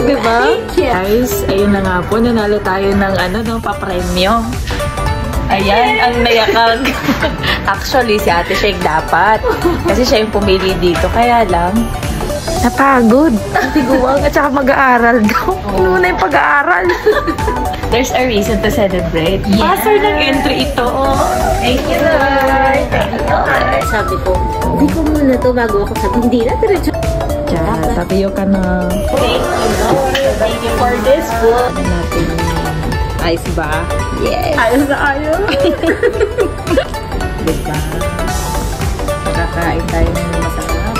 diba? Guys, ayun na nga po. Nanalo tayo ng papremyo. Ayan, ang nayakag. Actually, si Ate Shake dapat. Kasi siya yung pumili dito. Kaya lang, napagod. Tiguang at saka mag-aaral daw. Ano na yung pag-aaral? There's a reason to celebrate. Yeah. Passer ng entry ito. Thank you, Lord. Thank you, Lord. Sabi ko, hindi ko muna to bago ako sabi. Hindi na, pero tabiyo ka na. Thank you, Lord. Thank you for this book. Natin ice ba? Yes. Ayos na ayos. Diba? Nakakain tayo ng masarap.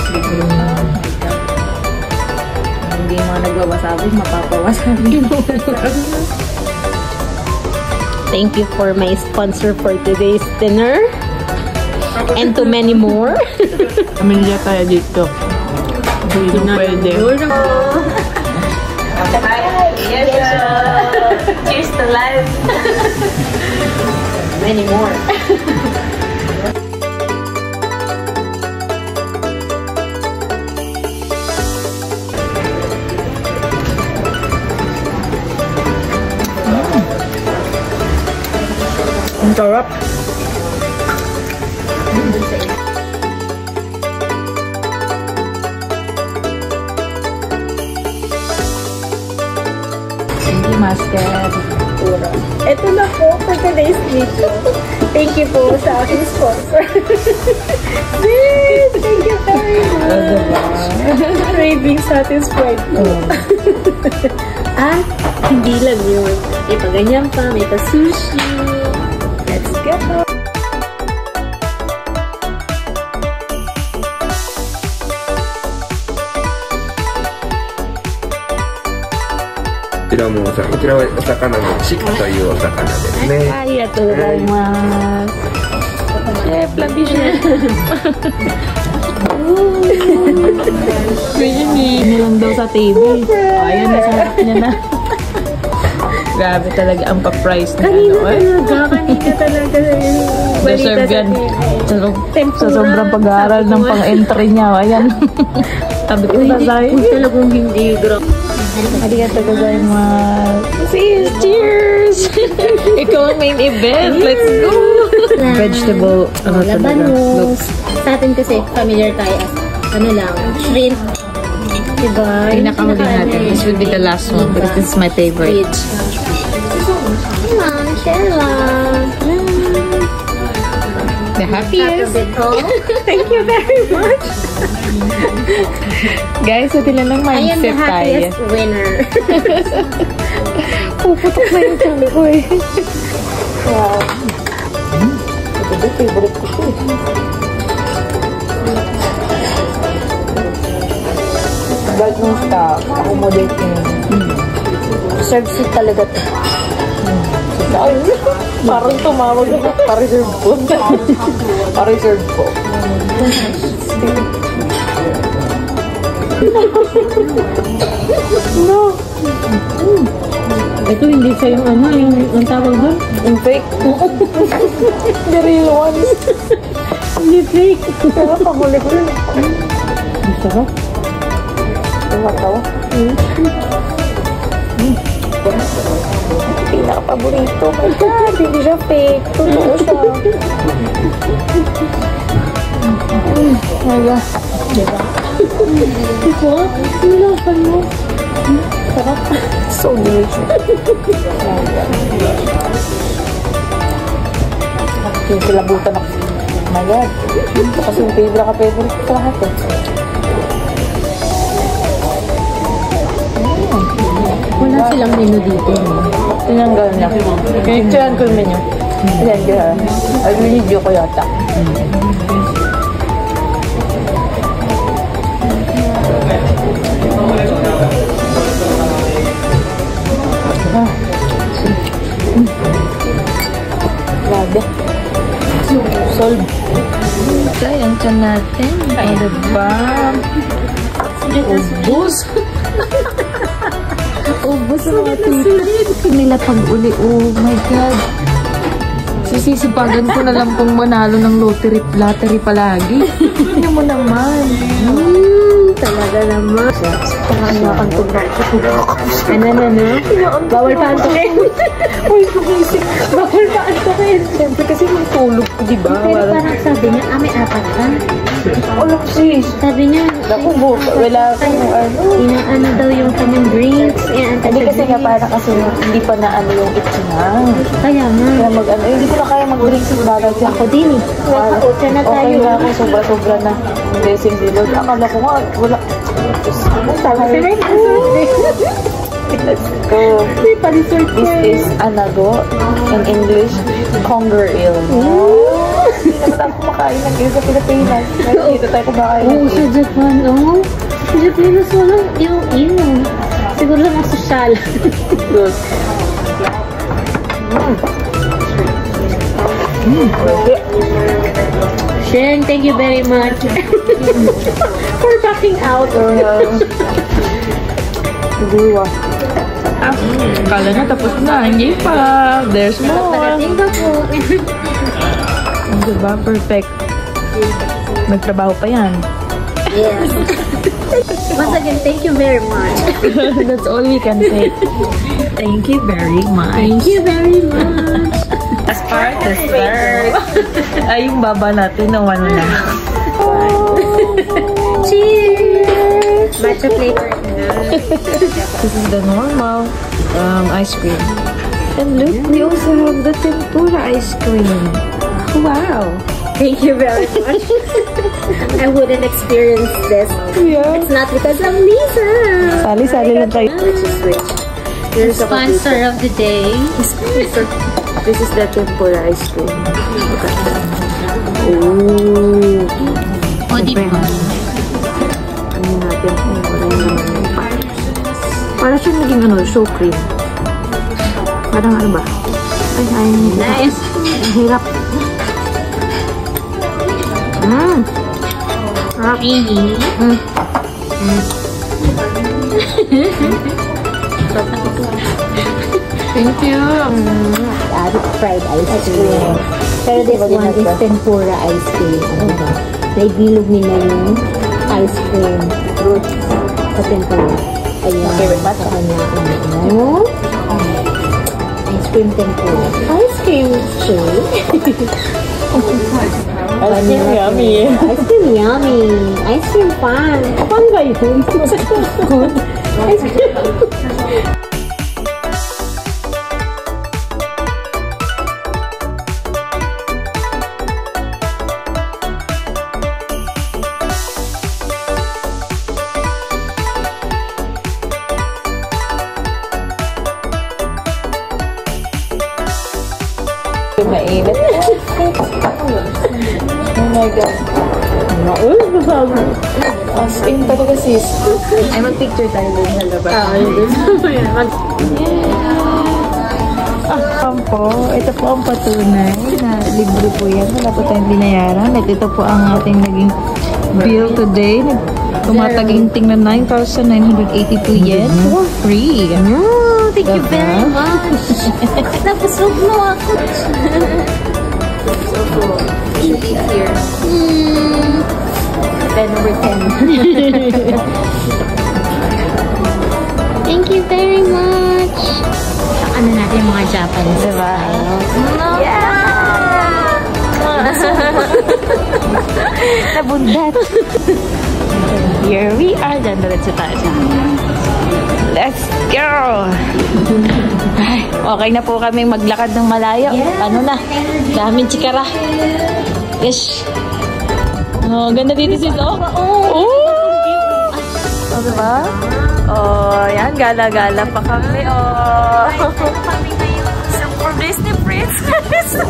Hindi mo nagwawasabi, mapapawasabi mo. Thank you for my sponsor for today's dinner. And to many more. Pamilya tayo dito. Hindi na pwede. Yes, cheers to life. Many more. Ang sarap. Master. Ito na po for today's video. Thank you po sa aking sponsor. Yes, thank you very much. Craving satisfied po. At hindi lang yun. May paganyan pa, may pa-sushi. Let's go!こちらはお魚のシックというお魚ですね。ありがとうございます。Chef, labi siya. Nilang daw sa TV. Ayan, nasa harap niya na. Grabe talaga ang pa-price na Kanina talaga. Deserve yan. Sa sobrang pag-aaral ng pang-entry niya. Ayan. Tabi ko na sa'yo. Talagang hindi grab. Arigatou gozaimasu. Cheers! Ikaw ang main event. Let's go! Vegetable. Labanos. Sa atin kasi, familiar tayo as, shrimp. Diba? Pinakahuli natin. This would be the last one because this is my favorite. Come on, Sheila. The happiest. Thank you very much. Guys, so tila lang mindset tayo. I am the happiest winner. Puputok na yung tiyan ko eh. Wow. Ito favorite ko siya. Bag ng stock. Accommodate niya. Serve food talaga ito. Ay, parang tumawag ako. Pa-reserve food. Pa-reserve po. No. Ito hindi siya yung yung tawag doon? Yung fake. The real ones. Hindi fake. Pero pahuli ko yun. Ang sarap. Tumatawa. Pinaka-paborito. My God, hindi siya fake. Totoo siya. Kaya. Diba? Ito? Nilapan mo. Sarap. So delicious. Yung kilabutan ako. Oh my God. Ito kasi yung favorite ko sa lahat eh. Wala silang menu dito. Tinanggal niya. Kiniktiran ko yung menu. Ayan, gano'n. Ay, video ko yata. Grabe. Solve. Ito, yung tiyan natin. Ano ba? Ubus. Ubus ang mga tito. Nila pag-uli. Oh my God. Sisipagan ko na lang pong manalo ng lottery palagi. Hindi mo naman. Talaga naman. Parang nakantog na ako. Ano? Bawal pa antokin. Uy, kumisip. Bawal pa antokin. Siyempre kasi may tulog ko, di ba? Pero parang sabi niya, may apat ka. Alam sis. Sabi niya, Naku, wala akong ano. Inaano daw yung kanyang drinks. Hindi kasi nga para kasi hindi pa na ano yung itchinang. Kaya nga. Kaya mag-ano, hindi ko na kaya mag-drinks yung bagay. Ako din eh. Nakakotsa na tayo. Okay na ako, sobra-sobra na. Blessing din. Akala ko nga, wala. Sabi ko, Let's go. This is anago. In English, conger ale. Hindi naman ako kumakain ng ale sa Pilipinas. Dito tayo kumakain ng ale. Sa Japan, Sa Japan, walang yung siguro lang ang sosyal. Good. Sheng, thank you very much for backing out. Siguro. Kala na tapos na. Hindi pa. There's more. Parating ka po. Diba? Perfect. Nagtrabaho pa yan. Yes. Once again, thank you very much. That's all we can say. Thank you very much. Thank you very much. Start. Ay, yung baba natin na ano na. Cheers! Matcha flavor. This is the normal ice cream. And look, we also have the tempura ice cream. Wow. Thank you very much. I wouldn't experience this. Yeah. It's not because of Lisa. Sali-sali lang tayo. Which is which? The sponsor of the day. This is the tempura ice cream. Look at that. Oh. O, di ba? Ano natin? Parang siya naging show cream. Parang ano ba? Ay, Nice. hirap. Really? Thank you. Added fried ice cream. Pero this one is tempura ice cream. Naibilog nila yung ice cream fruit sa tempura. Ayan. Favorite ba? Sa kanya. Ice cream tempura. Ice cream shake. Ice cream yummy. Ice cream yummy. Ice cream fun. Fun ba yun? Ice cream. Mainit. Oh my God. As in talaga sis. Ay, mag-picture tayo din sa labas. Kampo, ito po ang patunay na libre po yan. Wala po tayong binayaran. At ito po ang ating naging bill today. Tumataginting na 9,982 yen for free. Thank you very much. Napusog mo ako. Eat here. 10/10. Thank you very much. Ano natin yung mga Japanese diba? No. Yeah! Nabundat. Here we are. Diretso tayo. Let's go! Ay, okay na po kami maglakad ng malayo. Ano na? Daming tsikara. Yes. Oh, ganda dito sis. Oh! Oh, diba? Oh, yan. Gala-gala pa kami. Oh! Super Disney Princess!